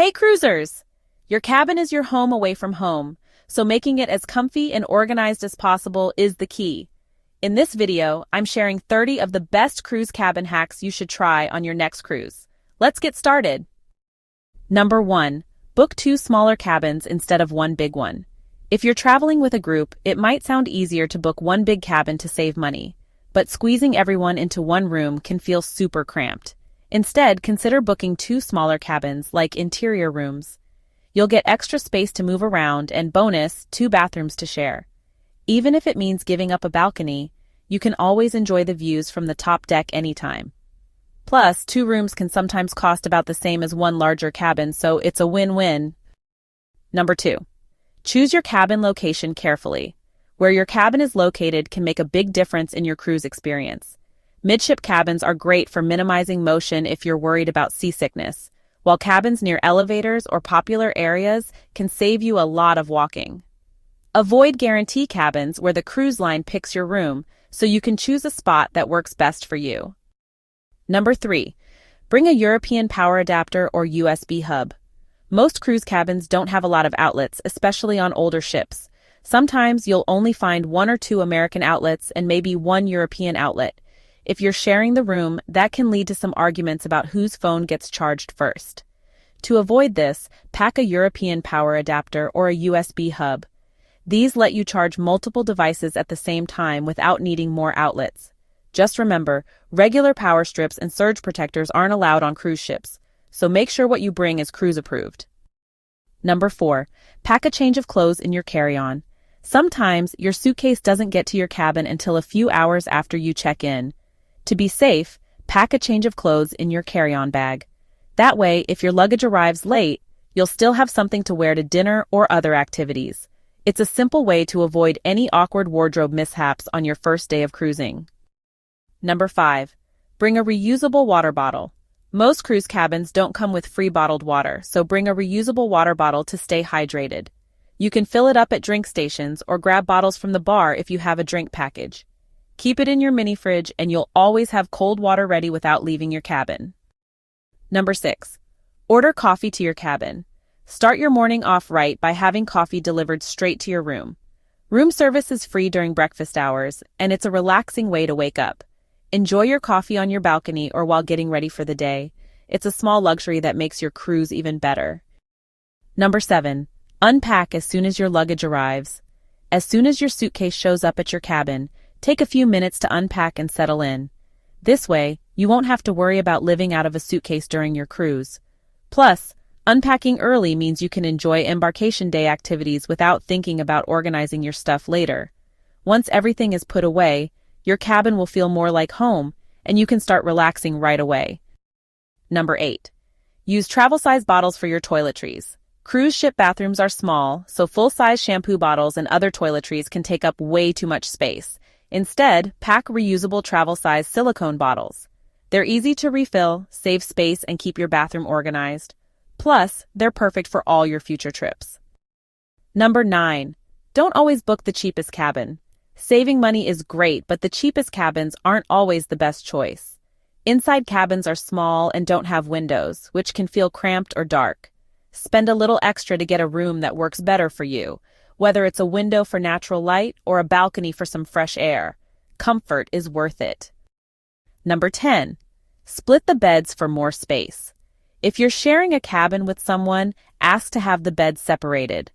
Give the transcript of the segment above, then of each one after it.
Hey cruisers! Your cabin is your home away from home, so making it as comfy and organized as possible is the key. In this video, I'm sharing 30 of the best cruise cabin hacks you should try on your next cruise. Let's get started. Number 1. Book 2 smaller cabins instead of one big one. If you're traveling with a group, it might sound easier to book one big cabin to save money, but squeezing everyone into one room can feel super cramped. Instead, consider booking 2 smaller cabins, like interior rooms. You'll get extra space to move around and bonus, 2 bathrooms to share. Even if it means giving up a balcony, you can always enjoy the views from the top deck anytime. Plus, 2 rooms can sometimes cost about the same as one larger cabin, so it's a win-win. Number 2. Choose your cabin location carefully. Where your cabin is located can make a big difference in your cruise experience. Midship cabins are great for minimizing motion if you're worried about seasickness, while cabins near elevators or popular areas can save you a lot of walking. Avoid guarantee cabins where the cruise line picks your room, so you can choose a spot that works best for you. Number 3. Bring a European power adapter or USB hub. Most cruise cabins don't have a lot of outlets, especially on older ships. Sometimes you'll only find 1 or 2 American outlets and maybe 1 European outlet. If you're sharing the room, that can lead to some arguments about whose phone gets charged first. To avoid this, pack a European power adapter or a USB hub. These let you charge multiple devices at the same time without needing more outlets. Just remember, regular power strips and surge protectors aren't allowed on cruise ships, so make sure what you bring is cruise approved. Number 4. Pack a change of clothes in your carry-on. Sometimes your suitcase doesn't get to your cabin until a few hours after you check in. To be safe, pack a change of clothes in your carry-on bag. That way, if your luggage arrives late, you'll still have something to wear to dinner or other activities. It's a simple way to avoid any awkward wardrobe mishaps on your first day of cruising. Number 5. Bring a reusable water bottle. Most cruise cabins don't come with free bottled water, so bring a reusable water bottle to stay hydrated. You can fill it up at drink stations or grab bottles from the bar if you have a drink package. Keep it in your mini fridge and you'll always have cold water ready without leaving your cabin. Number 6. Order coffee to your cabin. Start your morning off right by having coffee delivered straight to your room. Room service is free during breakfast hours, and it's a relaxing way to wake up. Enjoy your coffee on your balcony or while getting ready for the day. It's a small luxury that makes your cruise even better. Number 7. Unpack as soon as your luggage arrives. As soon as your suitcase shows up at your cabin, take a few minutes to unpack and settle in. This way, you won't have to worry about living out of a suitcase during your cruise. Plus, unpacking early means you can enjoy embarkation day activities without thinking about organizing your stuff later. Once everything is put away, your cabin will feel more like home, and you can start relaxing right away. Number 8. Use travel-size bottles for your toiletries. Cruise ship bathrooms are small, so full-size shampoo bottles and other toiletries can take up way too much space. Instead, pack reusable travel-size silicone bottles. They're easy to refill, save space, and keep your bathroom organized. Plus, they're perfect for all your future trips. Number 9. Don't always book the cheapest cabin. Saving money is great, but the cheapest cabins aren't always the best choice. Inside cabins are small and don't have windows, which can feel cramped or dark. Spend a little extra to get a room that works better for you, whether it's a window for natural light or a balcony for some fresh air. Comfort is worth it. Number 10. Split the beds for more space. If you're sharing a cabin with someone, ask to have the beds separated.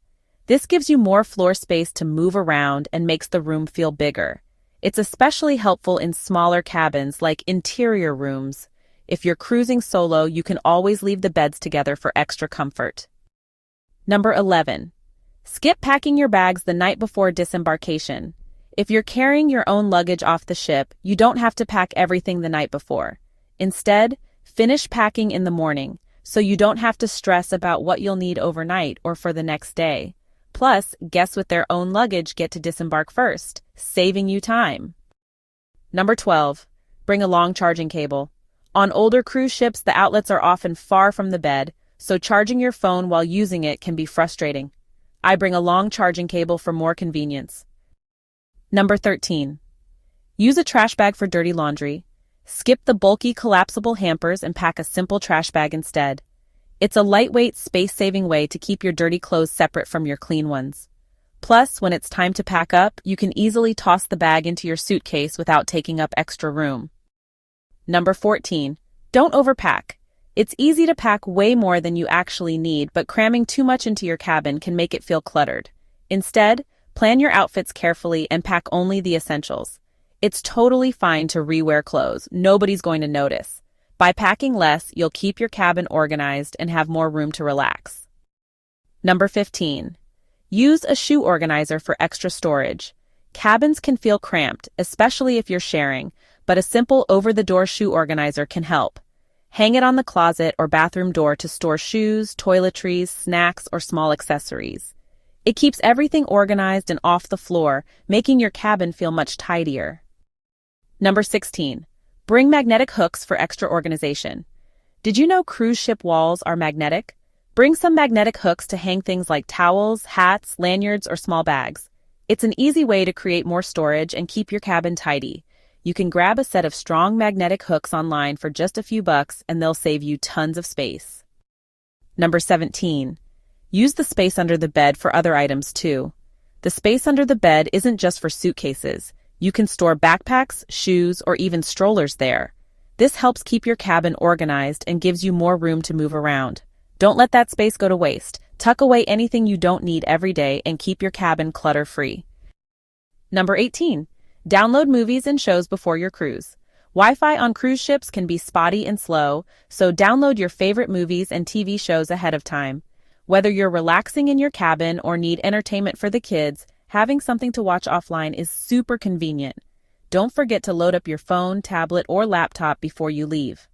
This gives you more floor space to move around and makes the room feel bigger. It's especially helpful in smaller cabins like interior rooms. If you're cruising solo, you can always leave the beds together for extra comfort. Number 11. Skip packing your bags the night before disembarkation. If you're carrying your own luggage off the ship, you don't have to pack everything the night before. Instead, finish packing in the morning, so you don't have to stress about what you'll need overnight or for the next day. Plus, guests with their own luggage get to disembark first, saving you time. Number 12. Bring a long charging cable. On older cruise ships, the outlets are often far from the bed, so charging your phone while using it can be frustrating. I bring a long charging cable for more convenience. Number 13. Use a trash bag for dirty laundry. Skip the bulky collapsible hampers and pack a simple trash bag instead. It's a lightweight, space-saving way to keep your dirty clothes separate from your clean ones. Plus, when it's time to pack up, you can easily toss the bag into your suitcase without taking up extra room. Number 14. Don't overpack. It's easy to pack way more than you actually need, but cramming too much into your cabin can make it feel cluttered. Instead, plan your outfits carefully and pack only the essentials. It's totally fine to rewear clothes. Nobody's going to notice. By packing less, you'll keep your cabin organized and have more room to relax. Number 15. Use a shoe organizer for extra storage. Cabins can feel cramped, especially if you're sharing, but a simple over-the-door shoe organizer can help. Hang it on the closet or bathroom door to store shoes, toiletries, snacks, or small accessories. It keeps everything organized and off the floor, making your cabin feel much tidier. Number 16. Bring magnetic hooks for extra organization. Did you know cruise ship walls are magnetic? Bring some magnetic hooks to hang things like towels, hats, lanyards, or small bags. It's an easy way to create more storage and keep your cabin tidy. You can grab a set of strong magnetic hooks online for just a few bucks and they'll save you tons of space. Number 17. Use the space under the bed for other items too. The space under the bed isn't just for suitcases. You can store backpacks, shoes, or even strollers there. This helps keep your cabin organized and gives you more room to move around. Don't let that space go to waste. Tuck away anything you don't need every day and keep your cabin clutter-free. Number 18. Download movies and shows before your cruise. Wi-Fi on cruise ships can be spotty and slow, so download your favorite movies and TV shows ahead of time. Whether you're relaxing in your cabin or need entertainment for the kids, having something to watch offline is super convenient. Don't forget to load up your phone, tablet, or laptop before you leave.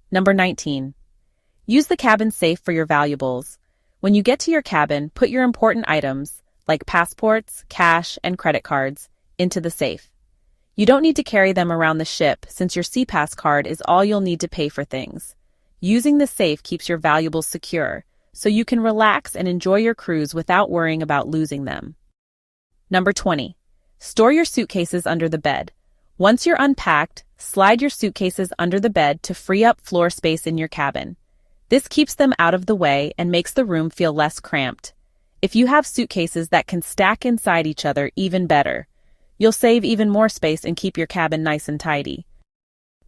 Number 19. Use the cabin safe for your valuables. When you get to your cabin, put your important items, like passports, cash, and credit cards, into the safe. You don't need to carry them around the ship since your SeaPass card is all you'll need to pay for things. Using the safe keeps your valuables secure, so you can relax and enjoy your cruise without worrying about losing them. Number 20. Store your suitcases under the bed. Once you're unpacked, slide your suitcases under the bed to free up floor space in your cabin. This keeps them out of the way and makes the room feel less cramped. If you have suitcases that can stack inside each other, even better. You'll save even more space and keep your cabin nice and tidy.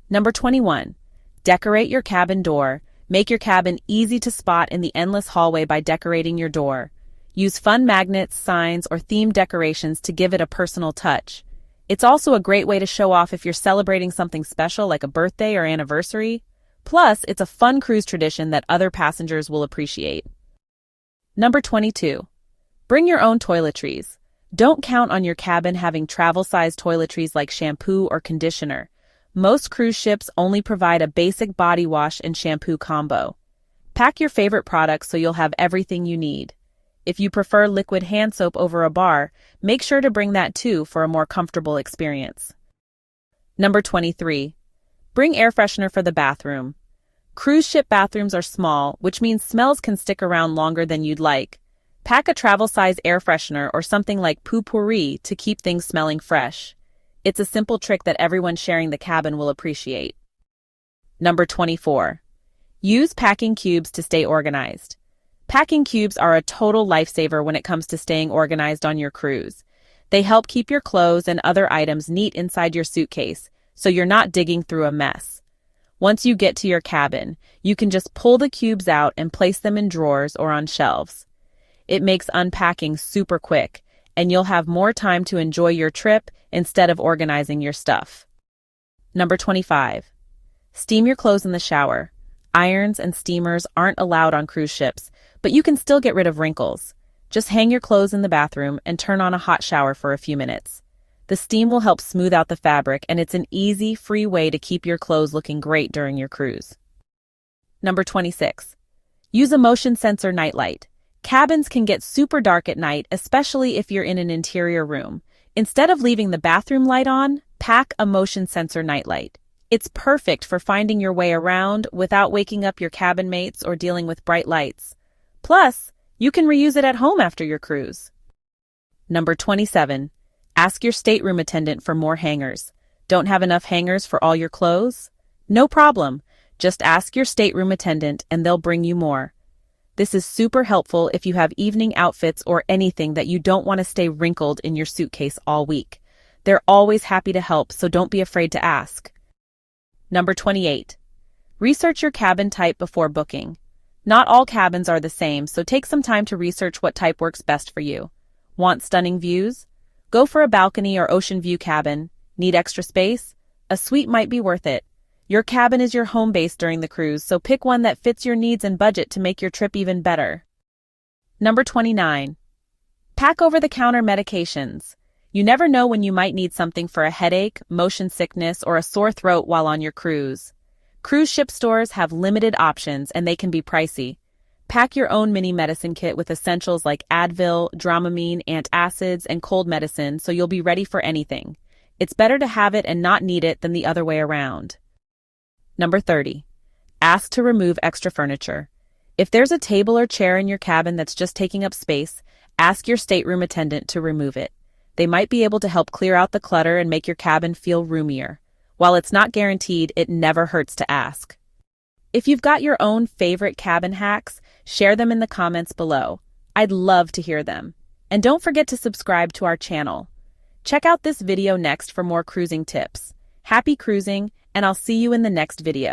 Number 21. Decorate your cabin door. Make your cabin easy to spot in the endless hallway by decorating your door. Use fun magnets, signs, or themed decorations to give it a personal touch. It's also a great way to show off if you're celebrating something special like a birthday or anniversary. Plus, it's a fun cruise tradition that other passengers will appreciate. Number 22. Bring your own toiletries. Don't count on your cabin having travel-sized toiletries like shampoo or conditioner. Most cruise ships only provide a basic body wash and shampoo combo. Pack your favorite products so you'll have everything you need. If you prefer liquid hand soap over a bar, make sure to bring that too for a more comfortable experience. Number 23. Bring air freshener for the bathroom. Cruise ship bathrooms are small, which means smells can stick around longer than you'd like. Pack a travel-size air freshener or something like potpourri to keep things smelling fresh. It's a simple trick that everyone sharing the cabin will appreciate. Number 24. Use packing cubes to stay organized. Packing cubes are a total lifesaver when it comes to staying organized on your cruise. They help keep your clothes and other items neat inside your suitcase, so you're not digging through a mess. Once you get to your cabin, you can just pull the cubes out and place them in drawers or on shelves. It makes unpacking super quick, and you'll have more time to enjoy your trip instead of organizing your stuff. Number 25. Steam your clothes in the shower. Irons and steamers aren't allowed on cruise ships, but you can still get rid of wrinkles. Just hang your clothes in the bathroom and turn on a hot shower for a few minutes. The steam will help smooth out the fabric, and it's an easy, free way to keep your clothes looking great during your cruise. Number 26. Use a motion sensor nightlight. Cabins can get super dark at night, especially if you're in an interior room. Instead of leaving the bathroom light on, pack a motion sensor nightlight. It's perfect for finding your way around without waking up your cabin mates or dealing with bright lights. Plus, you can reuse it at home after your cruise. Number 27. Ask your stateroom attendant for more hangers. Don't have enough hangers for all your clothes? No problem. Just ask your stateroom attendant and they'll bring you more. This is super helpful if you have evening outfits or anything that you don't want to stay wrinkled in your suitcase all week. They're always happy to help, so don't be afraid to ask. Number 28. Research your cabin type before booking. Not all cabins are the same, so take some time to research what type works best for you. Want stunning views? Go for a balcony or ocean view cabin. Need extra space? A suite might be worth it. Your cabin is your home base during the cruise, so pick one that fits your needs and budget to make your trip even better. Number 29. Pack over-the-counter medications. You never know when you might need something for a headache, motion sickness, or a sore throat while on your cruise. Cruise ship stores have limited options and they can be pricey. Pack your own mini medicine kit with essentials like Advil, Dramamine, antacids, and cold medicine so you'll be ready for anything. It's better to have it and not need it than the other way around. Number 30. Ask to remove extra furniture. If there's a table or chair in your cabin that's just taking up space, ask your stateroom attendant to remove it. They might be able to help clear out the clutter and make your cabin feel roomier. While it's not guaranteed, it never hurts to ask. If you've got your own favorite cabin hacks, share them in the comments below. I'd love to hear them. And don't forget to subscribe to our channel. Check out this video next for more cruising tips. Happy cruising, and I'll see you in the next video.